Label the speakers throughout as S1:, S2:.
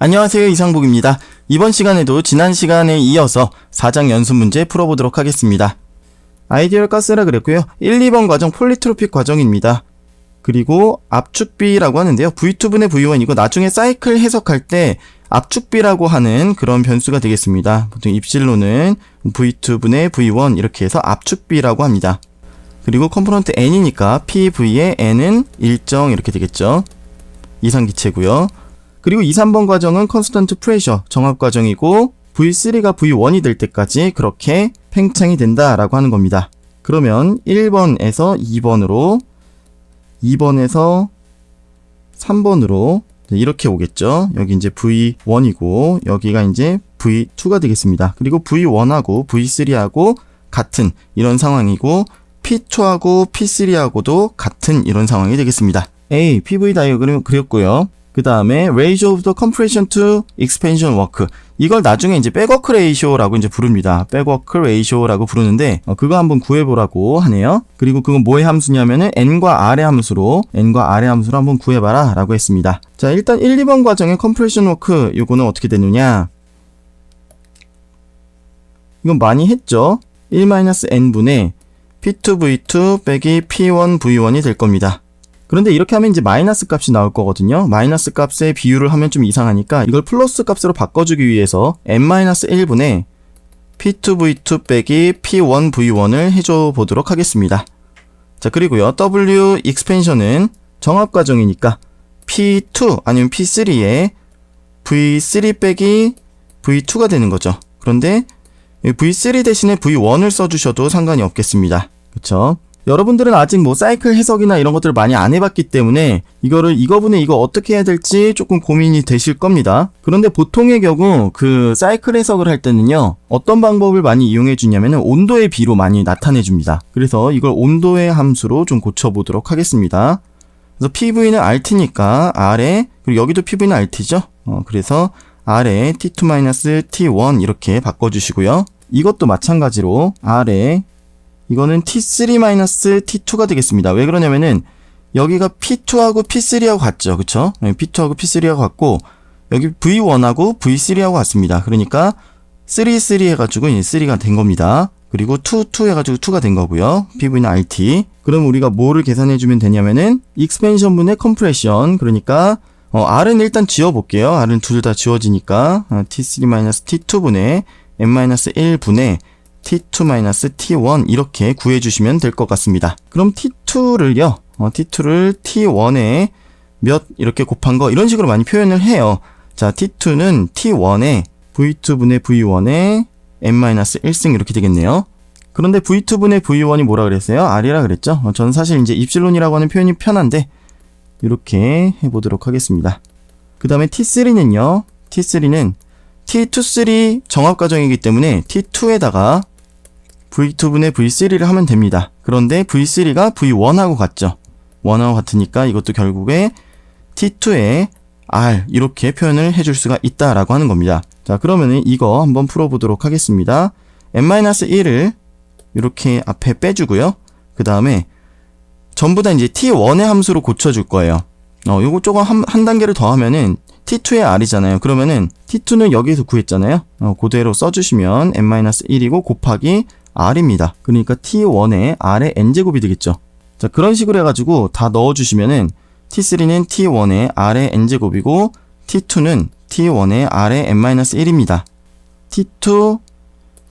S1: 안녕하세요, 이상복입니다. 이번 시간에도 지난 시간에 이어서 4장 연습 문제 풀어보도록 하겠습니다. 아이디얼 가스라 그랬고요. 1, 2번 과정 폴리트로픽 과정입니다. 그리고 압축비라고 하는데요. V2분의 V1 이거 나중에 사이클 해석할 때 압축비라고 하는 그런 변수가 되겠습니다. 보통 입실로는 V2분의 V1 이렇게 해서 압축비라고 합니다. 그리고 컴포넌트 n이니까 PV의 n은 일정 이렇게 되겠죠. 이상기체고요. 그리고 2, 3번 과정은 컨스턴트 프레셔 정압 과정이고 V3가 V1이 될 때까지 그렇게 팽창이 된다라고 하는 겁니다. 그러면 1번에서 2번으로 2번에서 3번으로 이렇게 오겠죠. 여기 이제 V1이고 여기가 이제 V2가 되겠습니다. 그리고 V1하고 V3하고 같은 이런 상황이고 P2하고 P3하고도 같은 이런 상황이 되겠습니다. A, PV 다이어그램 그렸고요. 그 다음에 ratio of the compression to expansion work 이걸 나중에 이제 백워크 레이쇼라고 이제 부릅니다. 백워크 레이쇼라고 부르는데 그거 한번 구해보라고 하네요. 그리고 그건 뭐의 함수냐면은 n과 r의 함수로 한번 구해봐라 라고 했습니다. 자, 일단 1, 2번 과정의 compression work 요거는 어떻게 되느냐, 이건 많이 했죠. 1-n분의 P2V2 빼기 P1V1이 될 겁니다. 그런데 이렇게 하면 이제 마이너스 값이 나올 거거든요. 마이너스 값의 비율을 하면 좀 이상하니까 이걸 플러스 값으로 바꿔주기 위해서 n-1분의 P2V2 빼기 P1V1을 해줘 보도록 하겠습니다. 자, 그리고요. W 익스펜션은 정압 과정이니까 P2 아니면 P3에 V3 빼기 V2가 되는 거죠. 그런데 V3 대신에 V1을 써주셔도 상관이 없겠습니다. 그쵸? 여러분들은 아직 뭐 사이클 해석이나 이런 것들을 많이 안 해봤기 때문에 이거분의 이거 어떻게 해야 될지 조금 고민이 되실 겁니다. 그런데 보통의 경우 그 사이클 해석을 할 때는요, 어떤 방법을 많이 이용해 주냐면은 온도의 비로 많이 나타내 줍니다. 그래서 이걸 온도의 함수로 좀 고쳐보도록 하겠습니다. 그래서 PV는 RT니까 R에, 그리고 여기도 PV는 RT죠. 그래서 R에 T2-T1 이렇게 바꿔주시고요. 이것도 마찬가지로 R에 이거는 T3-T2가 되겠습니다. 왜 그러냐면은 여기가 P2하고 P3하고 같죠. 그쵸? P2하고 P3하고 같고 여기 V1하고 V3하고 같습니다. 그러니까 3 해가지고 이제 3가 된 겁니다. 그리고 2 해가지고 2가 된 거고요. PV는 RT. 그럼 우리가 뭐를 계산해주면 되냐면은 익스펜션분의 컴프레션. 그러니까 R은 일단 지워볼게요. R은 둘 다 지워지니까 T3-T2분의 n-1분의 T2-T1 이렇게 구해주시면 될 것 같습니다. 그럼 T2를 T1에 몇 이렇게 곱한 거 이런 식으로 많이 표현을 해요. 자, T2는 T1에 V2분의 V1에 n-1승 이렇게 되겠네요. 그런데 V2분의 V1이 뭐라 그랬어요? R이라 그랬죠? 저는 사실 이제 입실론이라고 하는 표현이 편한데 이렇게 해보도록 하겠습니다. 그 다음에 T3는요. T3는 T2-3 정압 과정이기 때문에 T2에다가 V2분의 V3를 하면 됩니다. 그런데 V3가 V1하고 같죠. 1하고 같으니까 이것도 결국에 T2에 R 이렇게 표현을 해줄 수가 있다라고 하는 겁니다. 자, 그러면은 이거 한번 풀어보도록 하겠습니다. n-1을 이렇게 앞에 빼주고요. 그 다음에 전부 다 이제 T1의 함수로 고쳐줄 거예요. 요거 조금 한 단계를 더 하면은 T2의 R이잖아요. 그러면은 T2는 여기에서 구했잖아요. 그대로 써주시면 n-1이고 곱하기 R입니다. 그러니까 T1의 R의 n제곱이 되겠죠. 자, 그런 식으로 해가지고 다 넣어주시면은 T3는 T1의 R의 n제곱이고 T2는 T1의 R의 n-1입니다. T2,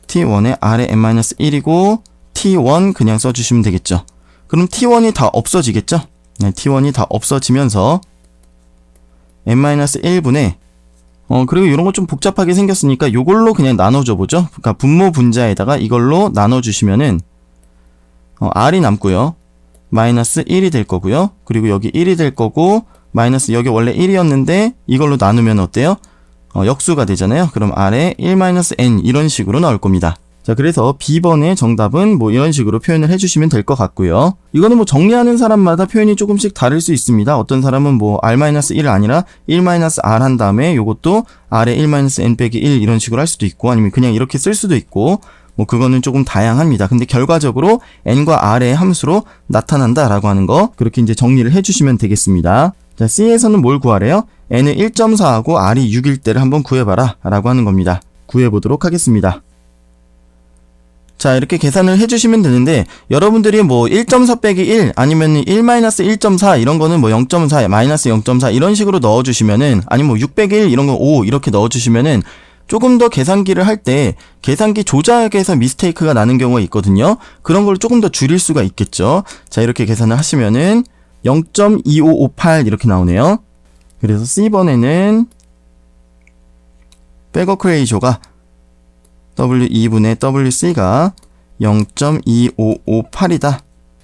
S1: T1의 R의 n-1이고 T1 그냥 써주시면 되겠죠. 그럼 T1이 다 없어지겠죠? 네, T1이 다 없어지면서 n-1분의 그리고 이런 거 좀 복잡하게 생겼으니까 이걸로 그냥 나눠줘 보죠. 그러니까 분모 분자에다가 이걸로 나눠주시면은 R이 남고요. 마이너스 1이 될 거고요. 그리고 여기 1이 될 거고 마이너스 여기 원래 1이었는데 이걸로 나누면 어때요? 역수가 되잖아요. 그럼 R에 1-n 이런 식으로 나올 겁니다. 자, 그래서 B번의 정답은 뭐 이런 식으로 표현을 해주시면 될 것 같고요. 이거는 뭐 정리하는 사람마다 표현이 조금씩 다를 수 있습니다. 어떤 사람은 뭐 R-1을 아니라 1-R 한 다음에 요것도 R에 1-n 빼기 1 이런 식으로 할 수도 있고 아니면 그냥 이렇게 쓸 수도 있고 뭐 그거는 조금 다양합니다. 근데 결과적으로 n과 r의 함수로 나타난다라고 하는 거 그렇게 이제 정리를 해주시면 되겠습니다. 자, C에서는 뭘 구하래요? N은 1.4하고 R이 6일 때를 한번 구해봐라 라고 하는 겁니다. 구해보도록 하겠습니다. 자, 이렇게 계산을 해주시면 되는데, 여러분들이 뭐 1.4 빼기 1 아니면 1-1.4 이런 거는 뭐 0.4 마이너스 0.4 이런 식으로 넣어주시면은, 아니면 뭐 6 빼기 1 이런 거 5 이렇게 넣어주시면은 조금 더 계산기를 할 때 계산기 조작에서 미스테이크가 나는 경우가 있거든요. 그런 걸 조금 더 줄일 수가 있겠죠. 자, 이렇게 계산을 하시면은 0.2558 이렇게 나오네요. 그래서 C번에는 백워크 레이쇼가 W2분의 WC가 0.2558이다.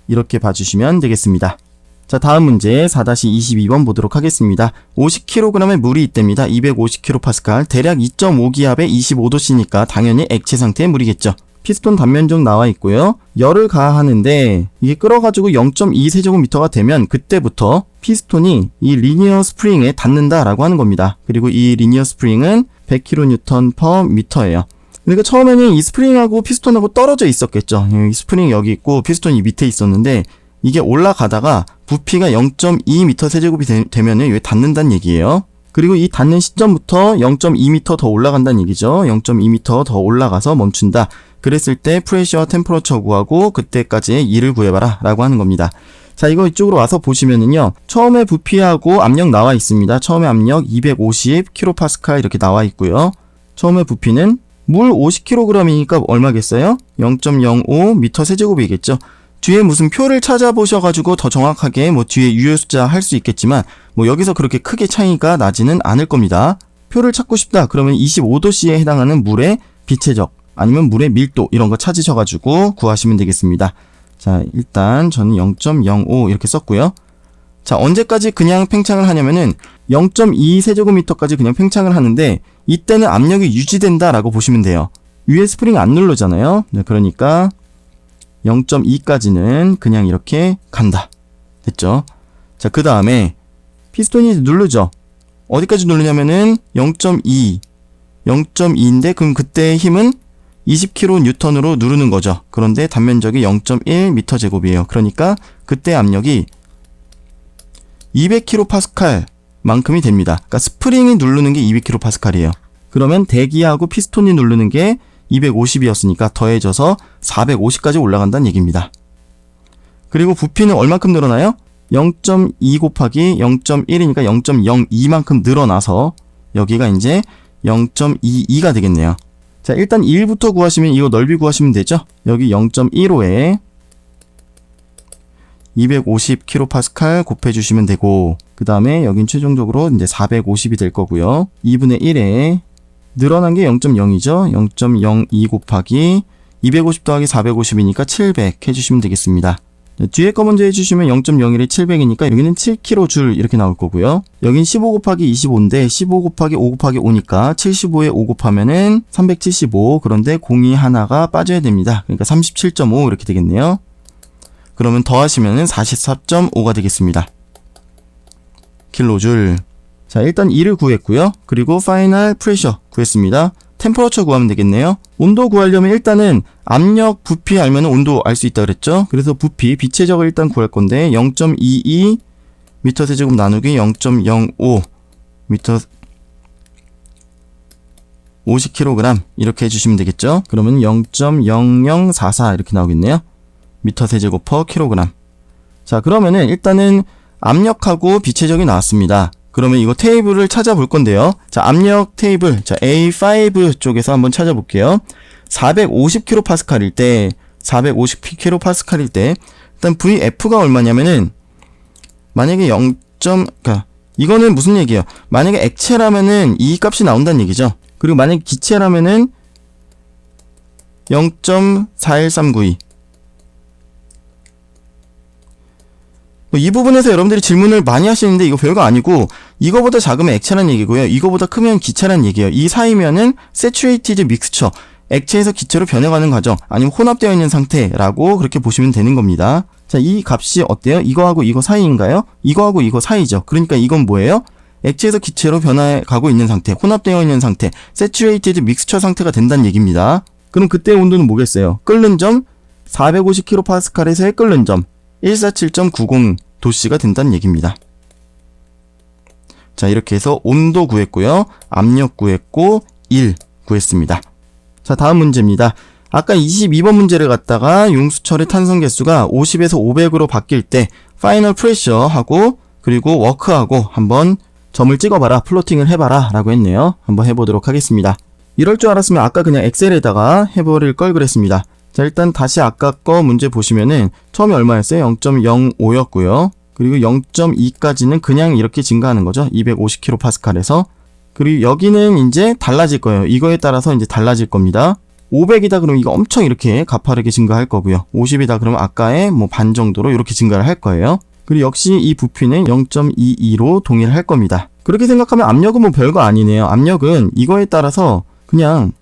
S1: 이렇게 봐주시면 되겠습니다. 자, 다음 문제 4-22번 보도록 하겠습니다. 50kg의 물이 있답니다. 250kPa, 대략 2.5기압에 25도씨니까 당연히 액체 상태의 물이겠죠. 피스톤 단면 중 나와 있고요. 열을 가하는데 이게 끌어가지고 0.2세제곱미터가 되면 그때부터 피스톤이 이 리니어 스프링에 닿는다라고 하는 겁니다. 그리고 이 리니어 스프링은 100kN/m예요. 그러니까 처음에는 이 스프링하고 피스톤하고 떨어져 있었겠죠. 이 스프링이 여기 있고 피스톤이 밑에 있었는데 이게 올라가다가 부피가 0.2m 세제곱이 되면은 여기 닿는다는 얘기예요. 그리고 이 닿는 시점부터 0.2m 더 올라간다는 얘기죠. 0.2m 더 올라가서 멈춘다. 그랬을 때 프레셔 템퍼러처 구하고 그때까지의 E를 구해봐라 라고 하는 겁니다. 자, 이거 이쪽으로 와서 보시면은요. 처음에 부피하고 압력 나와 있습니다. 처음에 압력 250kPa 이렇게 나와 있고요. 처음에 부피는 물 50kg이니까 얼마겠어요? 0.05m 세제곱이겠죠. 뒤에 무슨 표를 찾아보셔가지고 더 정확하게 뭐 뒤에 유효 숫자 할 수 있겠지만 뭐 여기서 그렇게 크게 차이가 나지는 않을 겁니다. 표를 찾고 싶다 그러면 25도씨에 해당하는 물의 비체적 아니면 물의 밀도 이런 거 찾으셔가지고 구하시면 되겠습니다. 자, 일단 저는 0.05 이렇게 썼고요. 자, 언제까지 그냥 팽창을 하냐면은 0.2세제곱미터까지 그냥 팽창을 하는데 이때는 압력이 유지된다라고 보시면 돼요. 위에 스프링 안 누르잖아요. 네, 그러니까 0.2까지는 그냥 이렇게 간다. 됐죠? 자, 그 다음에 피스톤이 누르죠. 어디까지 누르냐면은 0.2. 0.2인데 그럼 그때의 힘은 20kN으로 누르는 거죠. 그런데 단면적이 0.1m제곱이에요. 그러니까 그때 압력이 200kPa 만큼이 됩니다. 그러니까 스프링이 누르는 게 200kPa이에요. 그러면 대기하고 피스톤이 누르는 게 250이었으니까 더해져서 450까지 올라간다는 얘기입니다. 그리고 부피는 얼만큼 늘어나요? 0.2 곱하기 0.1이니까 0.02만큼 늘어나서 여기가 이제 0.22가 되겠네요. 자, 일단 1부터 구하시면 이거 넓이 구하시면 되죠? 여기 0.15에 250kPa 곱해주시면 되고, 그 다음에 여긴 최종적으로 이제 450이 될 거고요. 2분의 1에 늘어난 게 0.0이죠. 0.02 곱하기 250 더하기 450이니까 700 해주시면 되겠습니다. 뒤에 거 먼저 해주시면 0.01이 700이니까 여기는 7kJ 이렇게 나올 거고요. 여긴 15 곱하기 25인데 15 곱하기 5 곱하기 5니까 75에 5 곱하면은 375. 그런데 공이 하나가 빠져야 됩니다. 그러니까 37.5 이렇게 되겠네요. 그러면 더하시면은 44.5가 되겠습니다. 킬로줄. 자, 일단 E를 구했고요. 그리고 파이널 프레셔 구했습니다. 템퍼러처 구하면 되겠네요. 온도 구하려면 일단은 압력, 부피 알면 온도 알 수 있다 그랬죠. 그래서 부피, 비체적을 일단 구할 건데 0.22 미터 세제곱 나누기 0.05 미터 50kg 이렇게 해주시면 되겠죠. 그러면 0.0044 이렇게 나오겠네요. 미터 세제곱 퍼 킬로그램. 자, 그러면은 일단은 압력하고 비체적이 나왔습니다. 그러면 이거 테이블을 찾아볼 건데요. 자, 압력 테이블. 자, A5 쪽에서 한번 찾아볼게요. 450kPa일 때, 450kPa일 때, 일단 VF가 얼마냐면은, 만약에 그러니까, 이거는 무슨 얘기예요? 만약에 액체라면은 이 값이 나온다는 얘기죠. 그리고 만약에 기체라면은 0.41392. 이 부분에서 여러분들이 질문을 많이 하시는데 이거 별거 아니고 이거보다 작으면 액체란 얘기고요. 이거보다 크면 기체란 얘기예요. 이 사이면은 saturated mixture, 액체에서 기체로 변해가는 과정 아니면 혼합되어 있는 상태라고 그렇게 보시면 되는 겁니다. 자, 이 값이 어때요? 이거하고 이거 사이인가요? 이거하고 이거 사이죠. 그러니까 이건 뭐예요? 액체에서 기체로 변해가고 있는 상태, 혼합되어 있는 상태, saturated mixture 상태가 된다는 얘기입니다. 그럼 그때 온도는 뭐겠어요? 끓는 점 450kPa에서의 끓는 점 147.90도씨가 된다는 얘기입니다. 자, 이렇게 해서 온도 구했고요. 압력 구했고 1 구했습니다. 자, 다음 문제입니다. 아까 22번 문제를 갖다가 용수철의 탄성 개수가 50에서 500으로 바뀔 때 파이널 프레셔하고 그리고 워크하고 한번 점을 찍어봐라, 플로팅을 해봐라 라고 했네요. 한번 해보도록 하겠습니다. 이럴 줄 알았으면 아까 그냥 엑셀에다가 해버릴 걸 그랬습니다. 자, 일단 다시 아까 거 문제 보시면은 처음에 얼마였어요? 0.05였고요. 그리고 0.2까지는 그냥 이렇게 증가하는 거죠. 250kPa에서. 그리고 여기는 이제 달라질 거예요. 이거에 따라서 이제 달라질 겁니다. 500이다 그러면 이거 엄청 이렇게 가파르게 증가할 거고요. 50이다 그러면 아까의 뭐 반 정도로 이렇게 증가를 할 거예요. 그리고 역시 이 부피는 0.22로 동일할 겁니다. 그렇게 생각하면 압력은 뭐 별거 아니네요. 압력은 이거에 따라서 그냥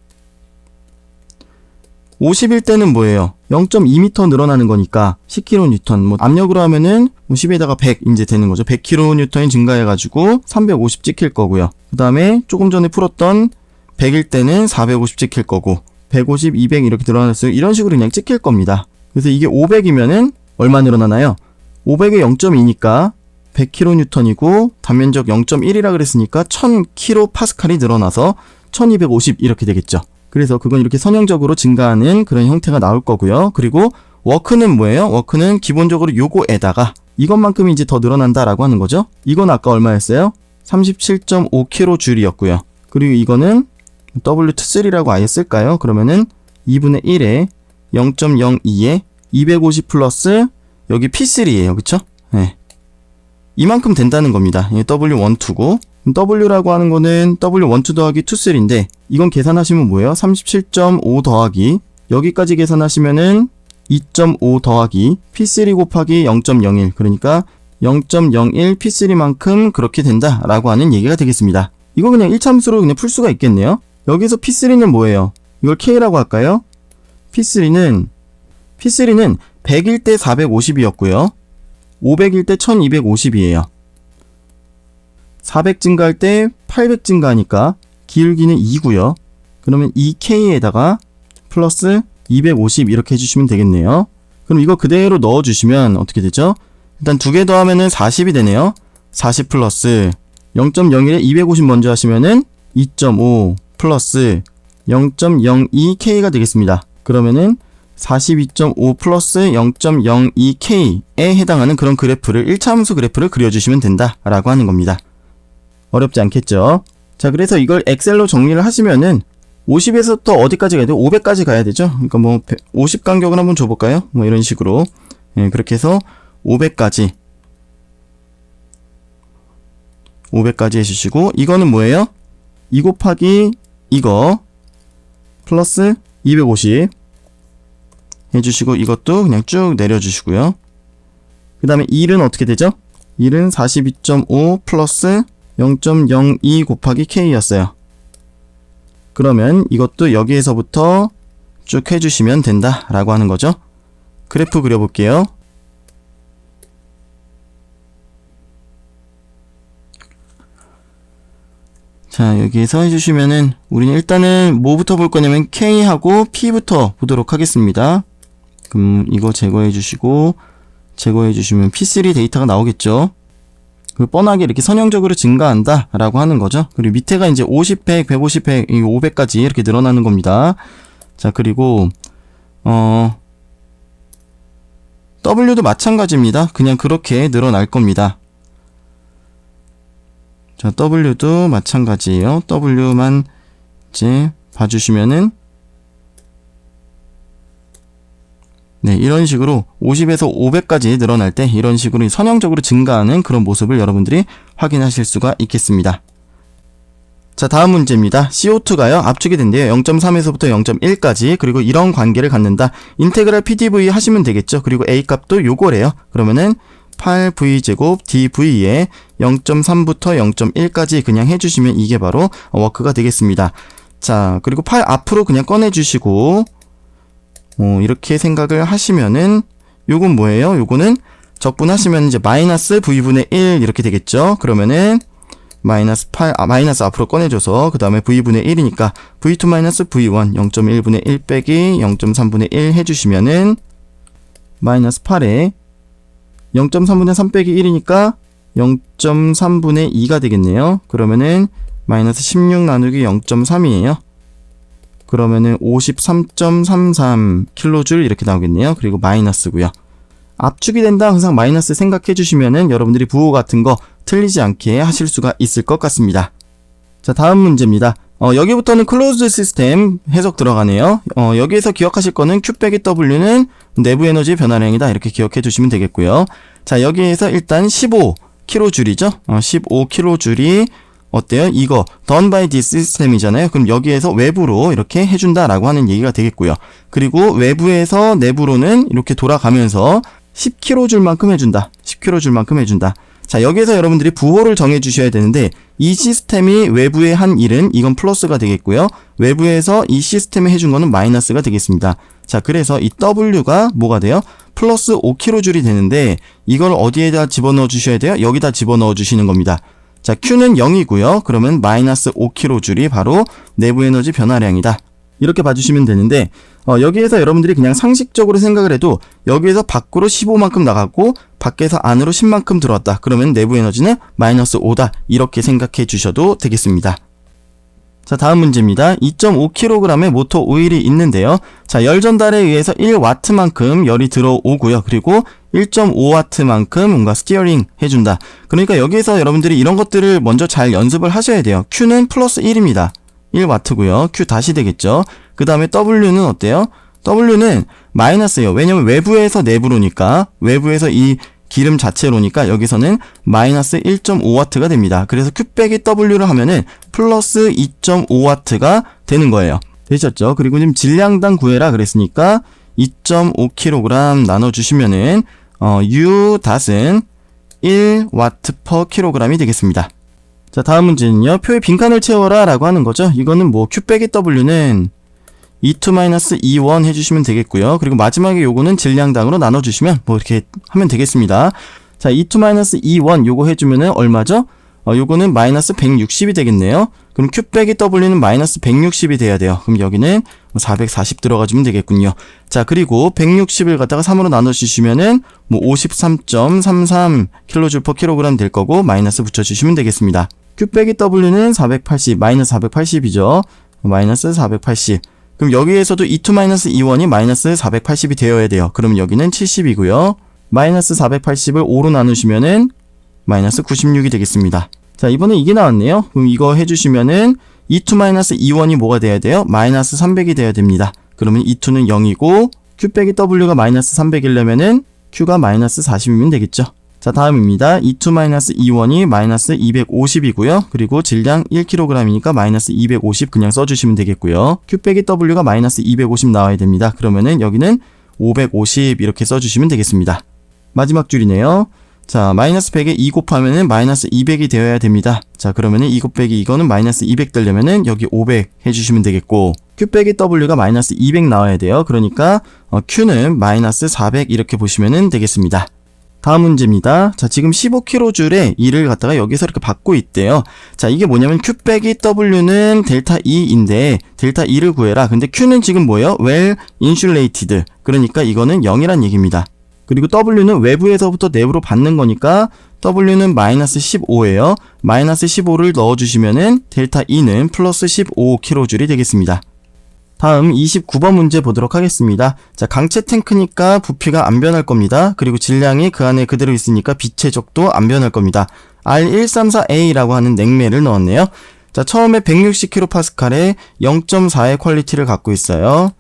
S1: 50일 때는 뭐예요? 0.2m 늘어나는 거니까 10kN, 뭐 압력으로 하면은 10에다가 100 이제 되는 거죠. 100kN이 증가해가지고 350 찍힐 거고요. 그 다음에 조금 전에 풀었던 100일 때는 450 찍힐 거고 150, 200 이렇게 늘어났어요. 이런 식으로 그냥 찍힐 겁니다. 그래서 이게 500이면은 얼마 늘어나나요? 500에 0.2니까 100kN이고 단면적 0.1이라 그랬으니까 1000kPa이 늘어나서 1250 이렇게 되겠죠. 그래서 그건 이렇게 선형적으로 증가하는 그런 형태가 나올 거고요. 그리고 워크는 뭐예요? 워크는 기본적으로 요거에다가 이것만큼이 이제 더 늘어난다라고 하는 거죠. 이건 아까 얼마였어요? 37.5kJ이었고요. 그리고 이거는 W23라고 아예 쓸까요? 그러면은 2분의 1에 0.02에 250 플러스 여기 P3예요. 그쵸? 네. 이만큼 된다는 겁니다. W12고 W라고 하는 거는 W12 더하기 23인데 이건 계산하시면 뭐예요? 37.5 더하기 여기까지 계산하시면은 2.5 더하기 P3 곱하기 0.01 그러니까 0.01 P3만큼 그렇게 된다라고 하는 얘기가 되겠습니다. 이거 그냥 1참수로 그냥 풀 수가 있겠네요. 여기서 P3는 뭐예요? 이걸 K라고 할까요? P3는 100일 때 450이었고요. 500일 때 1250이에요. 400 증가할 때 800 증가하니까 기울기는 2고요. 그러면 2K에다가 플러스 250 이렇게 해주시면 되겠네요. 그럼 이거 그대로 넣어주시면 어떻게 되죠? 일단 두 개 더하면은 40이 되네요. 40 플러스 0.01에 250 먼저 하시면은 2.5 플러스 0.02K가 되겠습니다. 그러면은 42.5 플러스 0.02K에 해당하는 그런 그래프를 1차함수 그래프를 그려주시면 된다라고 하는 겁니다. 어렵지 않겠죠? 자, 그래서 이걸 엑셀로 정리를 하시면은 50에서 또 어디까지 가야 돼요? 500까지 가야 되죠? 그러니까 뭐 50 간격을 한번 줘볼까요? 뭐 이런 식으로 그렇게 해서 500까지 해주시고 이거는 뭐예요? 2 곱하기 이거 플러스 250 해주시고 이것도 그냥 쭉 내려주시고요. 그 다음에 1은 어떻게 되죠? 1은 42.5 플러스 0.02 곱하기 K였어요. 그러면 이것도 여기에서부터 쭉 해주시면 된다라고 하는 거죠. 그래프 그려볼게요. 자, 여기에서 해주시면은 우리는 일단은 뭐부터 볼 거냐면 K하고 P부터 보도록 하겠습니다. 그럼 이거 제거해 주시고 제거해 주시면 P3 데이터가 나오겠죠. 그 뻔하게 이렇게 선형적으로 증가한다 라고 하는 거죠. 그리고 밑에가 이제 50, 100, 150, 100, 500까지 이렇게 늘어나는 겁니다. 자, 그리고 W도 마찬가지입니다. 그냥 그렇게 늘어날 겁니다. 자, W도 마찬가지예요. W만 이제 봐주시면은 네, 이런 식으로 50에서 500까지 늘어날 때 이런 식으로 선형적으로 증가하는 그런 모습을 여러분들이 확인하실 수가 있겠습니다. 자, 다음 문제입니다. CO2가요, 압축이 된대요. 0.3에서부터 0.1까지. 그리고 이런 관계를 갖는다. 인테그랄 PDV 하시면 되겠죠. 그리고 A 값도 요거래요. 그러면은 8V제곱 DV에 0.3부터 0.1까지 그냥 해주시면 이게 바로 워크가 되겠습니다. 자, 그리고 8 앞으로 그냥 꺼내주시고 이렇게 생각을 하시면은 요건 뭐예요? 요거는 적분하시면 이제 마이너스 V분의 1 이렇게 되겠죠? 그러면은 마이너스 8, 마이너스 앞으로 꺼내줘서 그 다음에 V분의 1이니까 V2 마이너스 V1 0.1분의 1 빼기 0.3분의 1 해주시면은 마이너스 8에 0.3분의 3 빼기 1이니까 0.3분의 2가 되겠네요. 그러면은 마이너스 16 나누기 0.3이에요. 그러면은 53.33kJ 이렇게 나오겠네요. 그리고 마이너스고요. 압축이 된다 항상 마이너스 생각해 주시면은 여러분들이 부호 같은 거 틀리지 않게 하실 수가 있을 것 같습니다. 자, 다음 문제입니다. 여기부터는 클로즈드 시스템 해석 들어가네요. 여기에서 기억하실 거는 Q 빼기 W는 내부 에너지 변화량이다. 이렇게 기억해 두시면 되겠고요. 자, 여기에서 일단 15kJ죠. 15kJ이 어때요? 이거 done by this system이잖아요. 그럼 여기에서 외부로 이렇게 해준다라고 하는 얘기가 되겠고요. 그리고 외부에서 내부로는 이렇게 돌아가면서 10kJ만큼 해준다. 10kJ만큼 해준다. 자, 여기에서 여러분들이 부호를 정해 주셔야 되는데 이 시스템이 외부에 한 일은 이건 플러스가 되겠고요. 외부에서 이 시스템이 해준 거는 마이너스가 되겠습니다. 자, 그래서 이 W가 뭐가 돼요? 플러스 5kJ이 되는데 이걸 어디에다 집어넣어 주셔야 돼요? 여기다 집어넣어 주시는 겁니다. 자, Q는 0이고요. 그러면 마이너스 5kJ이 바로 내부 에너지 변화량이다. 이렇게 봐주시면 되는데 여기에서 여러분들이 그냥 상식적으로 생각을 해도 여기에서 밖으로 15만큼 나갔고 밖에서 안으로 10만큼 들어왔다. 그러면 내부 에너지는 마이너스 5다. 이렇게 생각해 주셔도 되겠습니다. 자, 다음 문제입니다. 2.5kg의 모터 오일이 있는데요. 자, 열 전달에 의해서 1W만큼 열이 들어오고요. 그리고 1.5W만큼 뭔가 스티어링 해준다. 그러니까 여기에서 여러분들이 이런 것들을 먼저 잘 연습을 하셔야 돼요. Q는 플러스 1입니다. 1W고요. Q 다시 되겠죠. 그 다음에 W는 어때요? W는 마이너스예요. 왜냐면 외부에서 내부로니까, 외부에서 이 기름 자체로니까 여기서는 마이너스 1.5W가 됩니다. 그래서 Q 빼기 W를 하면은 플러스 2.5W가 되는 거예요. 되셨죠? 그리고 지금 질량당 구해라 그랬으니까 2.5kg 나눠주시면은 U 닷은 1W/kg이 되겠습니다. 자, 다음 문제는요. 표에 빈칸을 채워라 라고 하는 거죠. 이거는 뭐 Q 빼기 W는 E2-E1 해주시면 되겠고요. 그리고 마지막에 요거는 질량당으로 나눠주시면 뭐 이렇게 하면 되겠습니다. 자, E2-E1 요거 해주면은 얼마죠? 요거는 마이너스 160이 되겠네요. 그럼 Q 빼기 W는 마이너스 160이 돼야 돼요. 그럼 여기는 440 들어가주면 되겠군요. 자, 그리고 160을 갖다가 3으로 나눠주시면은 뭐 53.33kJ/kg 될 거고 마이너스 붙여주시면 되겠습니다. Q 빼기 W는 480, 마이너스 480이죠. 마이너스 480. 그럼 여기에서도 E2-E1이 마이너스 480이 되어야 돼요. 그럼 여기는 70이고요. 마이너스 480을 5로 나누시면은 마이너스 96이 되겠습니다. 자, 이번에 이게 나왔네요. 그럼 이거 해주시면은 E2-E1이 뭐가 돼야 돼요? 마이너스 300이 돼야 됩니다. 그러면 E2는 0이고 Q 빼기 W가 마이너스 300이려면은 Q가 마이너스 40이면 되겠죠. 자, 다음입니다. E2-E1이 마이너스 250이고요. 그리고 질량 1kg이니까 마이너스 250 그냥 써주시면 되겠고요. Q 빼기 W가 마이너스 250 나와야 됩니다. 그러면은 여기는 550 이렇게 써주시면 되겠습니다. 마지막 줄이네요. 자, 마이너스 100에 2 곱하면은 마이너스 200이 되어야 됩니다. 자, 그러면은 2 곱하기 이거는 마이너스 200 되려면은 여기 500 해주시면 되겠고 Q 빼기 W가 마이너스 200 나와야 돼요. 그러니까 Q는 마이너스 400 이렇게 보시면은 되겠습니다. 다음 문제입니다. 자, 지금 15kJ의 E를 갖다가 여기서 이렇게 받고 있대요. 자, 이게 뭐냐면 Q 빼기 W는 델타 E인데 델타 E를 구해라. 근데 Q는 지금 뭐예요? well insulated. 그러니까 이거는 0이란 얘기입니다. 그리고 W는 외부에서부터 내부로 받는 거니까 W는 마이너스 15예요. 마이너스 15를 넣어주시면은 델타 E는 플러스 15kJ이 되겠습니다. 다음 29번 문제 보도록 하겠습니다. 자, 강체 탱크니까 부피가 안 변할 겁니다. 그리고 질량이 그 안에 그대로 있으니까 비체적도 안 변할 겁니다. R134A라고 하는 냉매를 넣었네요. 자, 처음에 160kPa에 0.4의 퀄리티를 갖고 있어요.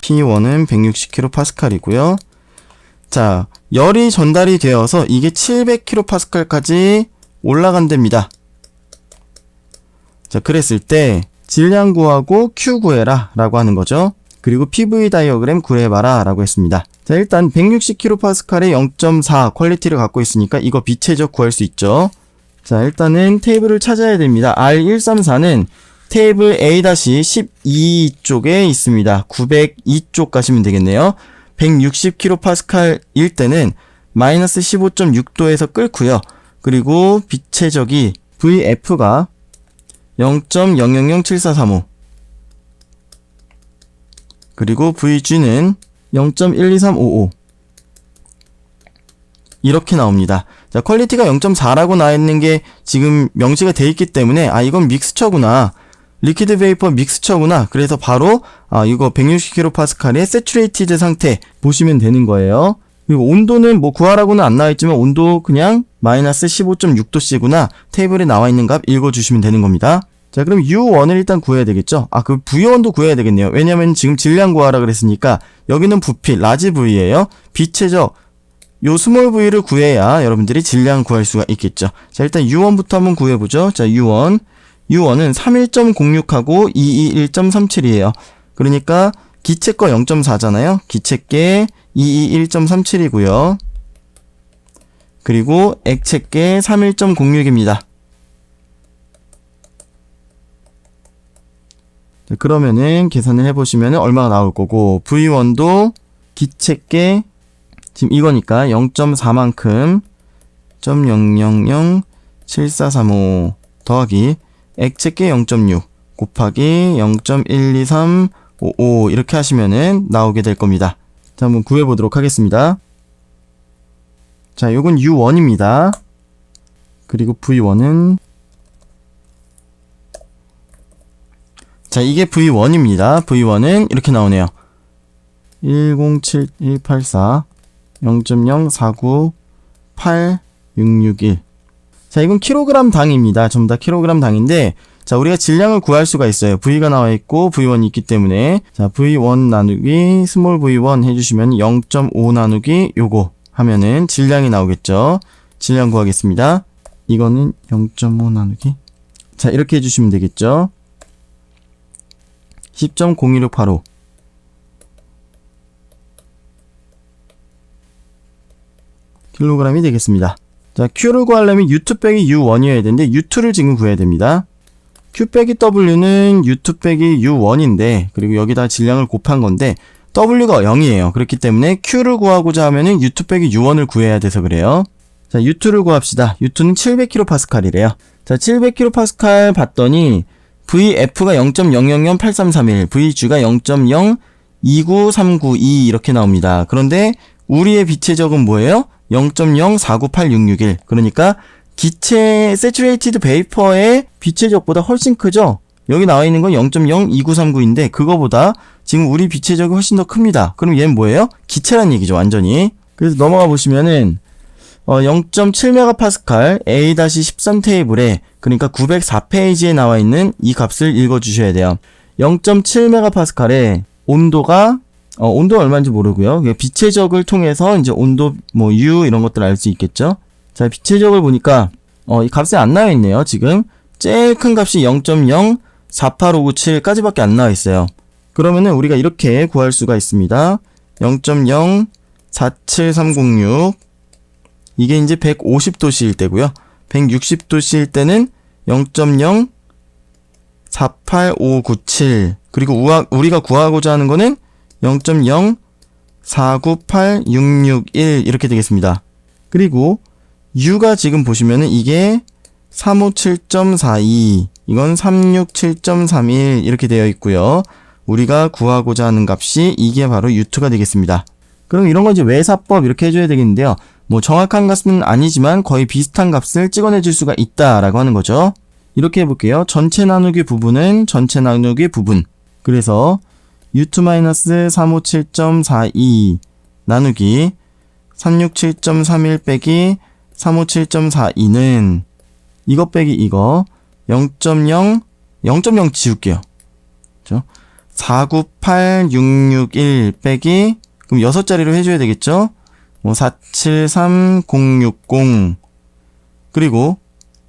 S1: P1은 160kPa이고요. 자, 열이 전달이 되어서 이게 700kPa까지 올라간답니다. 자, 그랬을 때 질량 구하고 Q 구해라 라고 하는 거죠. 그리고 PV 다이어그램 구해봐라 라고 했습니다. 자, 일단 160kPa에 0.4 퀄리티를 갖고 있으니까 이거 비체적 구할 수 있죠. 자, 일단은 테이블을 찾아야 됩니다. R134는 테이블 A-12 쪽에 있습니다. 902쪽 가시면 되겠네요. 160kPa일 때는 마이너스 15.6도에서 끓고요. 그리고 비체적이 VF가 0.000745 그리고 VG는 0.12355 이렇게 나옵니다. 자, 퀄리티가 0.4라고 나와 있는 게 지금 명시가 돼 있기 때문에 이건 믹스처구나. 리퀴드 베이퍼 믹스처구나. 그래서 바로 이거 160kPa의 세츄레이티드 상태 보시면 되는 거예요. 그리고 온도는 뭐 구하라고는 안 나와 있지만 온도 그냥 마이너스 15.6도씨구나. 테이블에 나와 있는 값 읽어주시면 되는 겁니다. 자, 그럼 U1을 일단 구해야 되겠죠? 그 V1도 구해야 되겠네요. 왜냐면 지금 질량 구하라 그랬으니까 여기는 부피, 라지 V예요. 비체적 요 스몰 V를 구해야 여러분들이 질량 구할 수가 있겠죠. 자, 일단 U1부터 한번 구해보죠. 자, U1은 31.06하고 221.37이에요. 그러니까 기체 거 0.4잖아요. 기체께 221.37이고요. 그리고 액체께 31.06입니다. 그러면은 계산을 해보시면 얼마가 나올 거고, V1도 기체께 지금 이거니까 0.4만큼 0.0007435 더하기 액체께 0.6 곱하기 0.12355 이렇게 하시면은 나오게 될 겁니다. 자, 한번 구해보도록 하겠습니다. 자, 요건 U1입니다. 그리고 V1은 자, 이게 V1입니다. V1은 이렇게 나오네요. 107184 0.049861. 자, 이건 킬로그램 당입니다. 전부 다 킬로그램 당인데, 자, 우리가 질량을 구할 수가 있어요. V가 나와 있고 V1이 있기 때문에. 자, V1 나누기 스몰 V1 해주시면 0.5 나누기 요거 하면은 질량이 나오겠죠. 질량 구하겠습니다. 이거는 0.5 나누기. 자, 이렇게 해주시면 되겠죠. 10.01685 킬로그램이 되겠습니다. 자, Q를 구하려면 U2 빼기 U1이어야 되는데 U2를 지금 구해야 됩니다. Q 빼기 W는 U2 빼기 U1인데, 그리고 여기다 질량을 곱한 건데 W가 0이에요. 그렇기 때문에 Q를 구하고자 하면은 U2 빼기 U1을 구해야 돼서 그래요. 자, U2를 구합시다. U2는 700kPa이래요. 자, 700kPa 봤더니 VF가 0.00083331, VG가 0.029392 이렇게 나옵니다. 그런데 우리의 비체적은 뭐예요? 0.04986661. 그러니까 기체 세츄레이티드 베이퍼의 비체적보다 훨씬 크죠? 여기 나와 있는 건 0.02939인데 그거보다 지금 우리 비체적이 훨씬 더 큽니다. 그럼 얘는 뭐예요? 기체란 얘기죠, 완전히. 그래서 넘어가 보시면은 0.7MPa A-13 테이블에, 그러니까 904페이지에 나와 있는 이 값을 읽어주셔야 돼요. 0.7MPa에 온도가 온도가 얼마인지 모르고요. 비체적을 통해서 이제 온도 U 이런 것들 알 수 있겠죠. 자, 비체적을 보니까 이 값이 안 나와 있네요. 지금 제일 큰 값이 0.048597까지밖에 안 나와 있어요. 그러면은 우리가 이렇게 구할 수가 있습니다. 0.047306 이게 이제 150도씨일 때고요. 160도씨일 때는 0.0485597 그리고 우리가 구하고자 하는 거는 0.04986661 이렇게 되겠습니다. 그리고 U가 지금 보시면은 이게 357.42 이건 367.31 이렇게 되어 있고요. 우리가 구하고자 하는 값이 이게 바로 U2가 되겠습니다. 그럼 이런 거 이제 외사법 이렇게 해줘야 되겠는데요. 뭐 정확한 값은 아니지만 거의 비슷한 값을 찍어내줄 수가 있다라고 하는 거죠. 이렇게 해볼게요. 전체 나누기 부분은 전체 나누기 부분. 그래서 U2-357.42 나누기 367.31 빼기 357.42는 이거 빼기 이거 0.0 지울게요. 그렇죠? 498661 빼기 그럼 6자리로 해줘야 되겠죠? 473060 그리고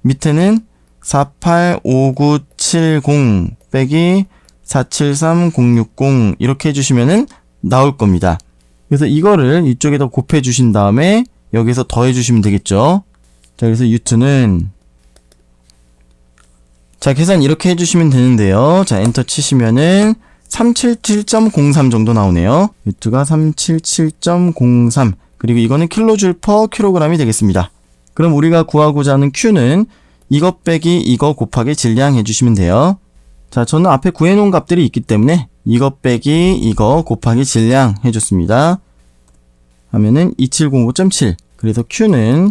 S1: 밑에는 485970 빼기 473060 이렇게 해주시면은 나올 겁니다. 그래서 이거를 이쪽에다 곱해 주신 다음에 여기서 더해 주시면 되겠죠. 자, 그래서 U2는 자, 계산 이렇게 해주시면 되는데요. 자, 엔터 치시면은 377.03 정도 나오네요. U2가 377.03 그리고 이거는 킬로줄 퍼 킬로그램이 되겠습니다. 그럼 우리가 구하고자 하는 Q는 이것 빼기 이거 곱하기 질량 해주시면 돼요. 자, 저는 앞에 구해놓은 값들이 있기 때문에 이것 빼기 이거 곱하기 질량 해줬습니다. 하면은 2705.7 그래서 Q는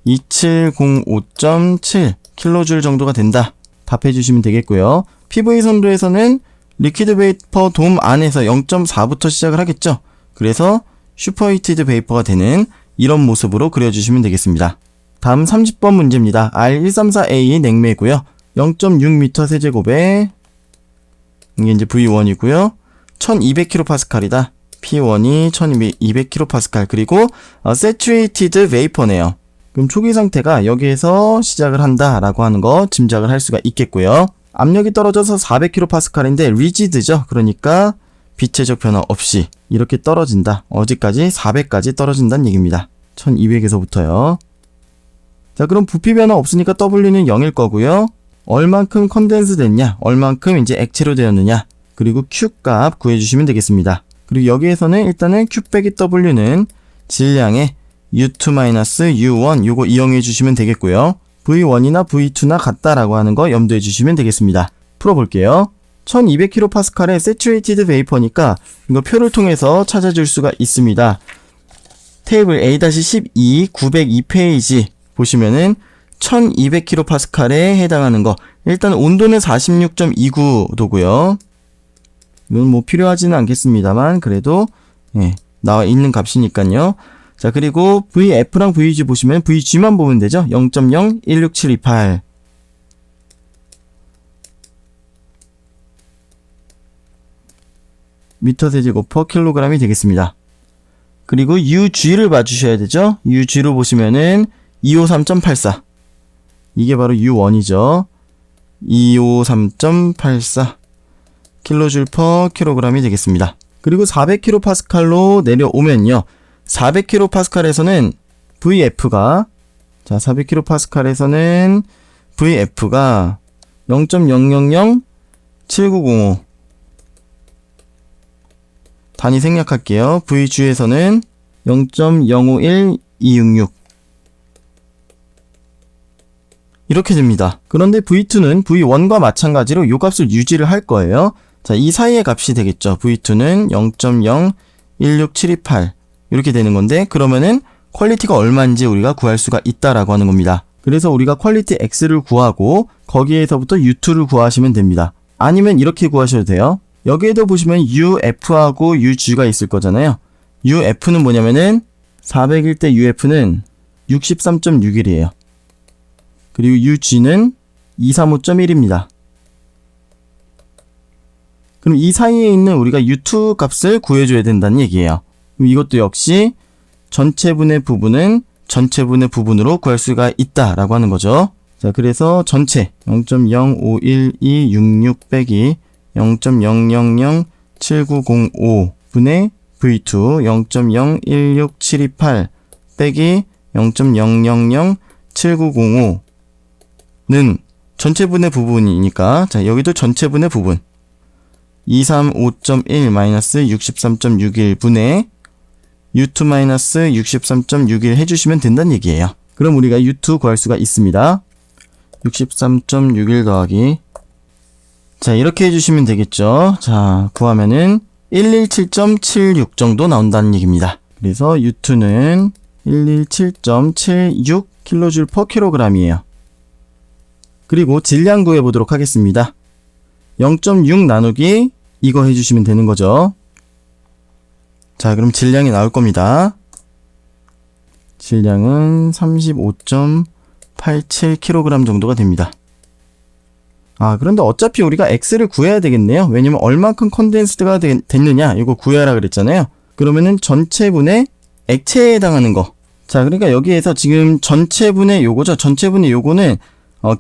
S1: 2705.7kJ 정도가 된다. 답해 주시면 되겠고요. PV 선도에서는 리퀴드 베이퍼 돔 안에서 0.4부터 시작을 하겠죠. 그래서 슈퍼히티드 베이퍼가 되는 이런 모습으로 그려주시면 되겠습니다. 다음 30번 문제입니다. R134A 냉매고요. 0.6m 세제곱에 이게 이제 V1이고요. 1200kPa이다. P1이 1200kPa 그리고 Saturated Vapor네요. 그럼 초기 상태가 여기에서 시작을 한다라고 하는 거 짐작을 할 수가 있겠고요. 압력이 떨어져서 400kPa인데 rigid죠. 그러니까 비체적 변화 없이 이렇게 떨어진다. 어디까지? 400까지 떨어진다는 얘기입니다. 1200에서부터요. 자, 그럼 부피 변화 없으니까 W는 0일 거고요. 얼만큼 컨덴스 됐냐? 얼만큼 이제 액체로 되었느냐? 그리고 Q 값 구해주시면 되겠습니다. 그리고 여기에서는 일단은 Q 빼기 W는 질량의 U2-U1 요거 이용해 주시면 되겠고요. V1이나 V2나 같다라고 하는 거 염두해 주시면 되겠습니다. 풀어볼게요. 1200kPa의 Saturated Vapor니까 이거 표를 통해서 찾아줄 수가 있습니다. 테이블 A-12 902페이지 보시면은 1200kPa에 해당하는 거 일단 온도는 46.29도고요. 이건 뭐 필요하지는 않겠습니다만 그래도 나와 있는 값이니까요. 자, 그리고 VF랑 VG 보시면 VG만 보면 되죠. 0.016728 미터 세제곱 퍼 킬로그램이 되겠습니다. 그리고 UG를 봐주셔야 되죠. UG로 보시면은 253.84 이게 바로 U1이죠. 253.84 킬로줄 퍼 킬로그램이 되겠습니다. 그리고 400kPa로 내려오면요. 400kPa에서는 VF가 400kPa에서는 VF가 0.000790 단위 생략할게요. VG에서는 0.051266 이렇게 됩니다. 그런데 V2는 V1과 마찬가지로 요 값을 유지를 할 거예요. 자, 이 사이의 값이 되겠죠. V2는 0.016728 이렇게 되는 건데 그러면은 퀄리티가 얼마인지 우리가 구할 수가 있다라고 하는 겁니다. 그래서 우리가 퀄리티 X를 구하고 거기에서부터 U2를 구하시면 됩니다. 아니면 이렇게 구하셔도 돼요. 여기에도 보시면 UF하고 UG가 있을 거잖아요. UF는 뭐냐면은 400일 때 UF는 63.61이에요. 그리고 UG는 235.1입니다. 그럼 이 사이에 있는 우리가 U2 값을 구해줘야 된다는 얘기예요. 그럼 이것도 역시 전체분의 부분은 전체분의 부분으로 구할 수가 있다라고 하는 거죠. 자, 그래서 전체 0.051266 빼기 0.000790 분의 V2 0.016728 빼기 0.000790는 전체분의 부분이니까 자, 여기도 전체분의 부분 235.1-63.61 분의 U2-63.61 해주시면 된다는 얘기예요. 그럼 우리가 U2 구할 수가 있습니다. 63.61 더하기 자, 이렇게 해주시면 되겠죠. 자, 구하면은 117.76 정도 나온다는 얘기입니다. 그래서 U2는 117.76 kJ per kg이에요. 그리고 질량 구해보도록 하겠습니다. 0.6 나누기 이거 해주시면 되는 거죠. 자, 그럼 질량이 나올 겁니다. 질량은 35.87kg 정도가 됩니다. 아, 그런데 어차피 우리가 X를 구해야 되겠네요. 왜냐면 얼만큼 컨덴스드가 됐느냐 이거 구해라 그랬잖아요. 그러면은 전체분의 액체에 해당하는 거. 자, 그러니까 여기에서 지금 전체분의 요거죠. 전체분의 요거는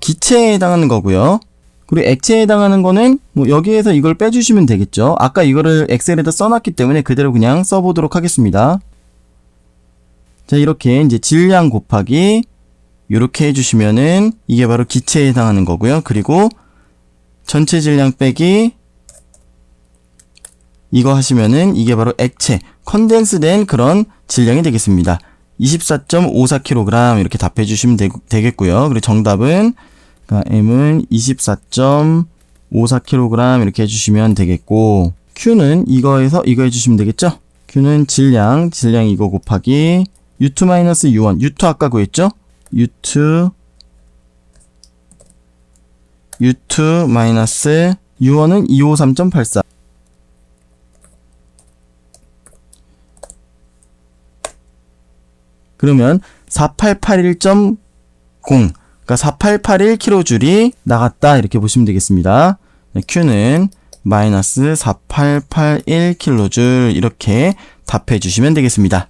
S1: 기체에 해당하는 거고요. 그리고 액체에 해당하는 거는 뭐 여기에서 이걸 빼주시면 되겠죠. 아까 이거를 엑셀에다 써놨기 때문에 그대로 그냥 써보도록 하겠습니다. 자, 이렇게 이제 질량 곱하기 이렇게 해주시면은 이게 바로 기체에 해당하는 거고요. 그리고 전체 질량 빼기 이거 하시면은 이게 바로 액체, 컨덴스된 그런 질량이 되겠습니다. 24.54kg 이렇게 답해 주시면 되겠고요. 그리고 정답은 M은 24.54kg 이렇게 해주시면 되겠고 Q는 이거에서 이거 해주시면 되겠죠? Q는 질량 이거 곱하기 U2-U1 U2 아까 구했죠? U2 마이너스 U1은 253.84. 그러면 4881.0, 그러니까 4881kJ이 나갔다 이렇게 보시면 되겠습니다. Q는 마이너스 4881kJ 이렇게 답해 주시면 되겠습니다.